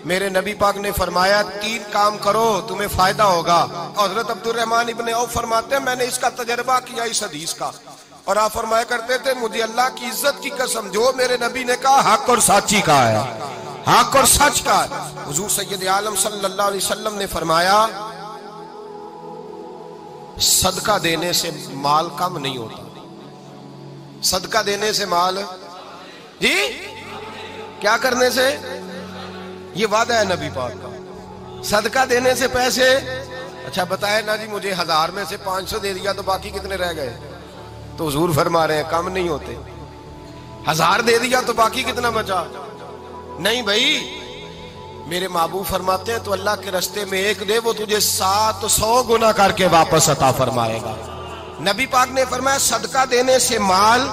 میرے نبی پاک نے فرمایا 3 کام کرو تمہیں فائدہ ہوگا. حضرت عبدالرحمن ابن عوف فرماتے ہیں میں نے اس کا تجربہ کیا اس حدیث کا, اور آپ فرمایا کرتے تھے مجھے اللہ کی عزت کی قسم جو میرے نبی نے کہا حق اور سچی کا ہے, حق اور سچ کا ہے. حضور سید عالم صلی اللہ علیہ وسلم نے فرمایا صدقہ دینے سے مال کم نہیں ہوتا. صدقہ دینے سے مال جی کیا کرنے سے, یہ وعدہ ہے نبی پاک کا. صدقہ دینے سے پیسے, اچھا بتائے نا جی مجھے 1000 میں سے 500 دے دیا تو باقی کتنے رہ گئے؟ تو حضور فرما رہے ہیں کم نہیں ہوتے. 1000 دے دیا تو باقی کتنا بچا؟ نہیں بھائی, میرے محبوب فرماتے ہیں تو اللہ کے راستے میں 1 دے وہ تجھے 700 گنا کر کے واپس عطا فرمائے گا. نبی پاک نے فرمایا صدقہ دینے سے مال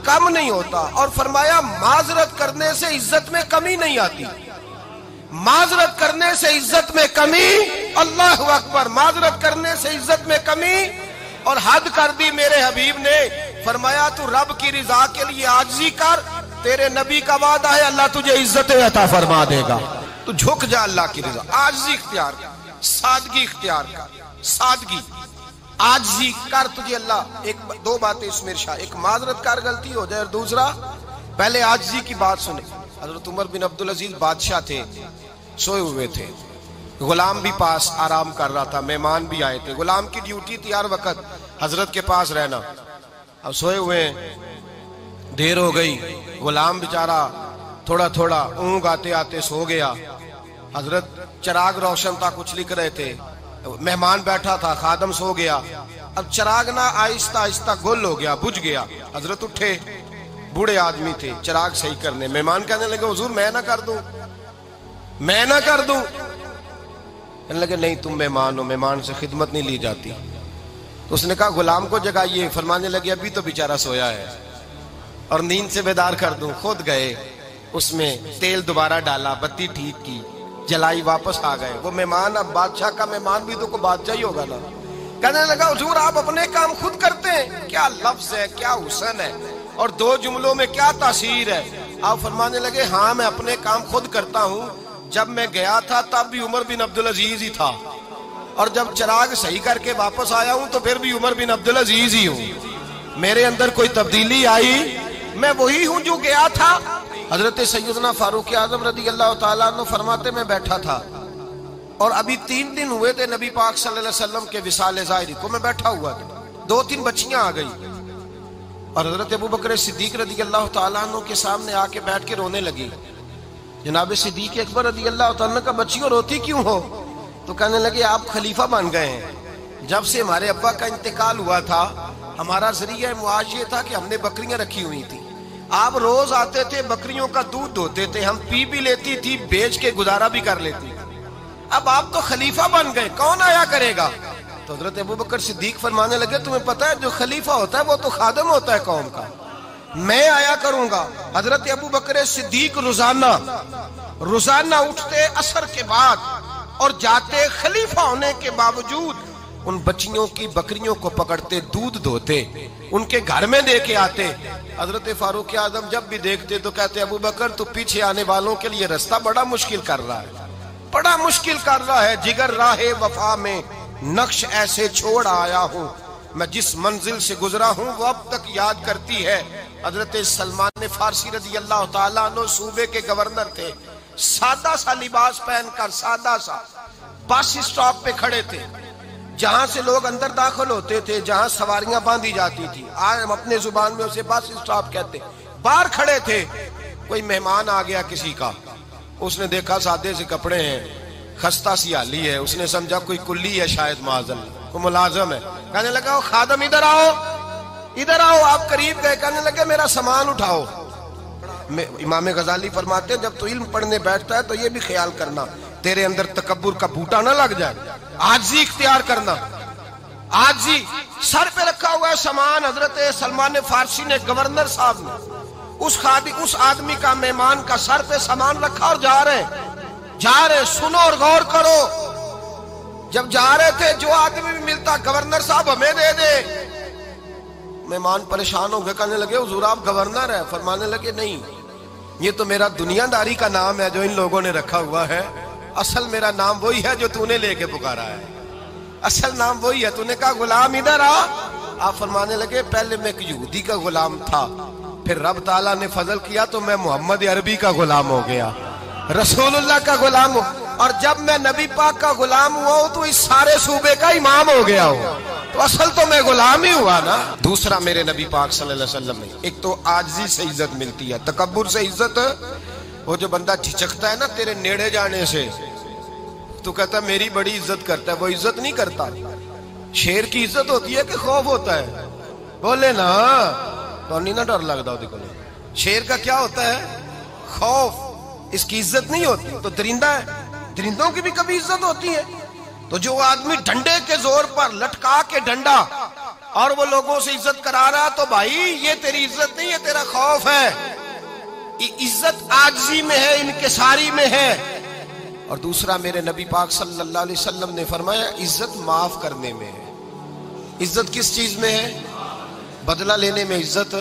کم نہیں ہوتا, اور فرمایا معذرت کرنے سے عزت میں کمی نہیں آتی. معذرت کرنے سے عزت میں کمی, اللہ اکبر, معذرت کرنے سے عزت میں کمی. اور حد کر دی میرے حبیب نے, فرمایا تو رب کی رضا کے لیے عاجزی کر, تیرے نبی کا وعدہ ہے اللہ تجھے عزت عطا فرما دے گا. تو جھک جا اللہ کی رضا, عاجزی اختیار کر, سادگی اختیار کر, سادگی عاجزی کر, تجھے اللہ 2 باتیں اس میں ارشاد, ایک معذرت کر غلطی ہو جائے, اور دوسرا پہلے عاجزی کی بات سنے. حضرت عمر بن عبدالعزیز بادشاہ تھے, سوئے ہوئے تھے, غلام بھی پاس آرام کر رہا تھا, مہمان بھی آئے تھے. غلام کی ڈیوٹی تھی ہر وقت حضرت کے پاس رہنا. اب سوئے ہوئے دیر ہو گئی, غلام بیچارہ تھوڑا تھوڑا اونگ آتے آتے سو گیا. حضرت چراغ روشن تھا, کچھ لکھ رہے تھے, مہمان بیٹھا تھا, خادم سو گیا. اب چراغ نہ آہستہ آہستہ گل ہو گیا, بجھ گیا. حضرت اٹھے, بوڑھے آدمی تھے, چراغ صحیح کرنے. مہمان کہنے لگے حضور میں نہ کر دوں, میں نہ کر دوں. کہنے لگے نہیں تم مہمان ہو, مہمان سے خدمت نہیں لی جاتی. تو اس نے کہا غلام کو جگائیے. فرمانے لگے ابھی تو بیچارہ سویا ہے اور نیند سے بیدار کر دوں. خود گئے, اس میں تیل دوبارہ ڈالا, بتی ٹھیک کی, جلائی, واپس آ گئے. وہ مہمان, اب بادشاہ کا مہمان بھی تو کوئی بادشاہ ہی ہوگا نا. کہنے لگا حضور آپ اپنے کام خود کرتے ہیں, کیا لفظ ہے, کیا حسن ہے, اور 2 جملوں میں کیا تاثیر ہے. آپ فرمانے لگے ہاں میں اپنے کام خود کرتا ہوں. جب میں گیا تھا تب بھی عمر بن عبدالعزیز ہی تھا, اور جب چراغ صحیح کر کے واپس آیا ہوں تو پھر بھی عمر بن عبدالعزیز ہی ہوں. میرے اندر کوئی تبدیلی آئی, میں وہی ہوں جو گیا تھا. حضرت سیدنا فاروق اعظم رضی اللہ تعالیٰ عنہ فرماتے میں بیٹھا تھا, اور ابھی 3 دن ہوئے تھے نبی پاک صلی اللہ علیہ وسلم کے وصال ظاہری کو. میں بیٹھا ہوا تھا, 2-3 بچیاں آ گئی, اور حضرت ابوبکر صدیق رضی اللہ تعالیٰ عنہ کے سامنے آ کے بیٹھ کے رونے لگی. جناب صدیق اکبر رضی اللہ تعالیٰ عنہ کا بچیوں روتی کیوں ہو؟ تو کہنے لگے آپ خلیفہ بن گئے ہیں. جب سے ہمارے ابا کا انتقال ہوا تھا ہمارا ذریعہ معاش یہ تھا کہ ہم نے بکریاں رکھی ہوئی تھی. آپ روز آتے تھے, بکریوں کا دودھ دھوتے تھے, ہم پی بھی لیتی تھی, بیچ کے گزارا بھی کر لیتی. اب آپ تو خلیفہ بن گئے, کون آیا کرے گا؟ تو حضرت ابوبکر صدیق فرمانے لگے تمہیں پتہ ہے جو خلیفہ ہوتا ہے وہ تو خادم ہوتا ہے قوم کا, میں آیا کروں گا. حضرت ابوبکر صدیق روزانہ اٹھتے عصر کے بعد اور جاتے, خلیفہ ہونے کے باوجود ان بچیوں کی بکریوں کو پکڑتے, دودھ دھوتے, ان کے گھر میں دے کے آتے. حضرت فاروق اعظم جب بھی دیکھتے تو کہتے ابوبکر تو پیچھے آنے والوں کے لیے راستہ بڑا مشکل کر رہا ہے, بڑا مشکل کر رہا ہے. جگر راہ وفا میں نقش ایسے چھوڑ آیا ہوں, میں جس منزل سے گزرا ہوں وہ اب تک یاد کرتی ہے. حضرت سلمان فارسی رضی اللہ تعالیٰ عنہ صوبے کے گورنر تھے, سادہ سا لباس پہن کر, سادہ سا, بس اسٹاپ پہ کھڑے تھے, جہاں سے لوگ اندر داخل ہوتے تھے, جہاں سواریاں باندھی جاتی تھی, آج ہم اپنے زبان میں اسے بس اسٹاپ کہتے. باہر کھڑے تھے, کوئی مہمان آ گیا کسی کا, اس نے دیکھا سادے سے کپڑے ہیں, خستہ سی حالی ہے, اس نے سمجھا کوئی کلی ہے شاید, معاذاللہ کوئی ملازم ہے. کہنے لگا خادم ادھر آؤ, ادھر آؤ. آپ قریب گئے, کہنے لگے میرا سامان اٹھاؤ. امام غزالی فرماتے ہیں جب تو علم پڑھنے بیٹھتا ہے تو یہ بھی خیال کرنا تیرے اندر تکبر کا بوٹا نہ لگ جائے, عاجزی اختیار کرنا. عاجزی, سر پہ رکھا ہوا ہے سامان. حضرت سلمان فارسی نے, گورنر صاحب نے, اس آدمی کا, مہمان کا سر پہ سامان رکھا اور جا رہے. سنو اور غور کرو. جب جا رہے تھے جو آدمی بھی ملتا, گورنر صاحب ہمیں دے دے. مہمان پریشان ہو گئے, کہنے لگے حضور آپ گورنر ہیں؟ فرمانے لگے نہیں, یہ تو میرا دنیا داری کا نام ہے جو ان لوگوں نے رکھا ہوا ہے، اصل میرا نام وہی ہے جو تو نے لے کے پکارا ہے، اصل نام وہی ہے۔ تو نے کہا غلام ادھر آ، آپ فرمانے لگے پہلے میں ایک یہودی کا غلام تھا، پھر رب تعالیٰ نے فضل کیا تو میں محمد عربی کا غلام ہو گیا، رسول اللہ کا غلام ہو، اور جب میں نبی پاک کا غلام ہوا ہوں تو اس سارے صوبے کا امام ہو گیا ہوں، تو اصل تو میں غلام ہی ہوا نا۔ دوسرا میرے نبی پاک صلی اللہ علیہ وسلم نے ایک تو عاجزی سے عزت ملتی ہے، تکبر سے عزت، وہ جو بندہ جھجکتا ہے نا تیرے نیڑے جانے سے، تو کہتا ہے میری بڑی عزت کرتا ہے، وہ عزت نہیں کرتا۔ شیر کی عزت ہوتی ہے کہ خوف ہوتا ہے؟ بولے نا، تو نہیں نہ ڈر لگتا ہوتی کو۔ شیر کا کیا ہوتا ہے؟ خوف، اس کی عزت نہیں ہوتی۔ تو درندہ ہے، درندوں کی بھی کبھی عزت ہوتی ہے؟ تو جو آدمی ڈنڈے کے زور پر لٹکا کے ڈنڈا اور وہ لوگوں سے عزت کرا رہا، تو بھائی یہ تیری عزت نہیں ہے، تیرا خوف ہے۔ عزت عاجزی میں ہے، انکساری میں ہے۔ اور دوسرا میرے نبی پاک صلی اللہ علیہ وسلم نے فرمایا عزت معاف کرنے میں ہے۔ عزت کس چیز میں ہے؟ بدلہ لینے میں عزت،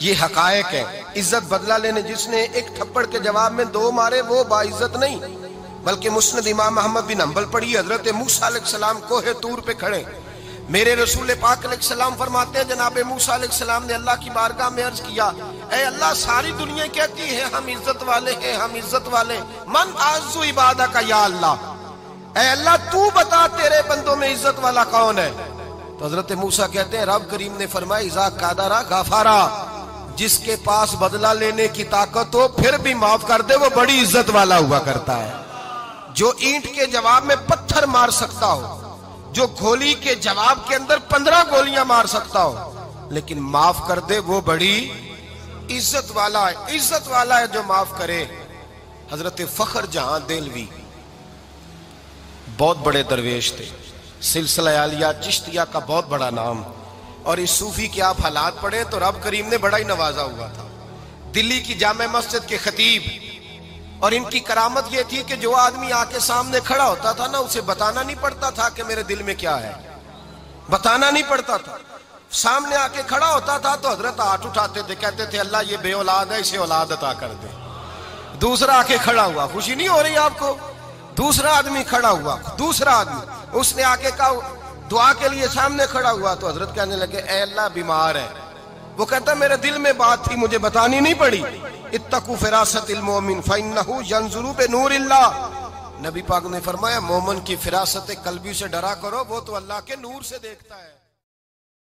یہ حقائق ہے۔ عزت بدلہ لینے، جس نے ایک تھپڑ کے جواب میں 2 مارے وہ باعزت نہیں، بلکہ مسند امام احمد بن حنبل پڑھی، حضرت موسیٰ علیہ السلام کوہ طور پہ کھڑے، میرے رسول پاک علیہ السلام فرماتے ہیں جناب موسیٰ علیہ السلام نے اللہ کی بارگاہ میں عرض کیا، اے اللہ ساری دنیا کہتی ہے ہم عزت والے ہیں، ہم عزت والے، من اعز عبادہ کا یا اللہ، اے اللہ تو بتا تیرے بندوں میں عزت والا کون ہے؟ تو حضرت موسیٰ کہتے ہیں رب کریم نے فرمایا اذا قادرا غفارا، جس کے پاس بدلہ لینے کی طاقت ہو پھر بھی معاف کر دے وہ بڑی عزت والا ہوا کرتا ہے۔ جو اینٹ کے جواب میں پتھر مار سکتا ہو، جو گولی کے جواب کے اندر 15 گولیاں مار سکتا ہو، لیکن معاف کر دے وہ بڑی عزت والا ہے۔ عزت والا ہے جو معاف کرے۔ حضرت فخر جہاں دہلوی بہت بڑے درویش تھے، سلسلہ عالیہ چشتیہ کا بہت بڑا نام، اور اس صوفی کے آپ حالات پڑھیں تو رب کریم نے بڑا ہی نوازا ہوا تھا۔ دلی کی جامع مسجد کے خطیب، اور ان کی کرامت یہ تھی کہ جو آدمی آ کے سامنے کھڑا ہوتا تھا نا اسے بتانا نہیں پڑتا تھا کہ میرے دل میں کیا ہے، بتانا نہیں پڑتا تھا۔ سامنے آ کے کھڑا ہوتا تھا تو حضرت ہاتھ اٹھاتے تھے، کہتے تھے اللہ یہ بے اولاد ہے اسے اولاد عطا کر دے۔ دوسرا آ کے کھڑا ہوا، خوشی نہیں ہو رہی آپ کو؟ دوسرا آدمی کھڑا ہوا، دوسرا آدمی، اس نے آ کے کہا دعا کے لیے سامنے کھڑا ہوا تو حضرت کہنے لگے اے اللہ بیمار ہے، وہ کہتا میرے دل میں بات تھی مجھے بتانی نہیں پڑی، اتقوا فراست المومن فإنہ ینظر بنور اللہ، نبی پاک نے فرمایا مومن کی فراست قلبی سے ڈرا کرو، وہ تو اللہ کے نور سے دیکھتا ہے۔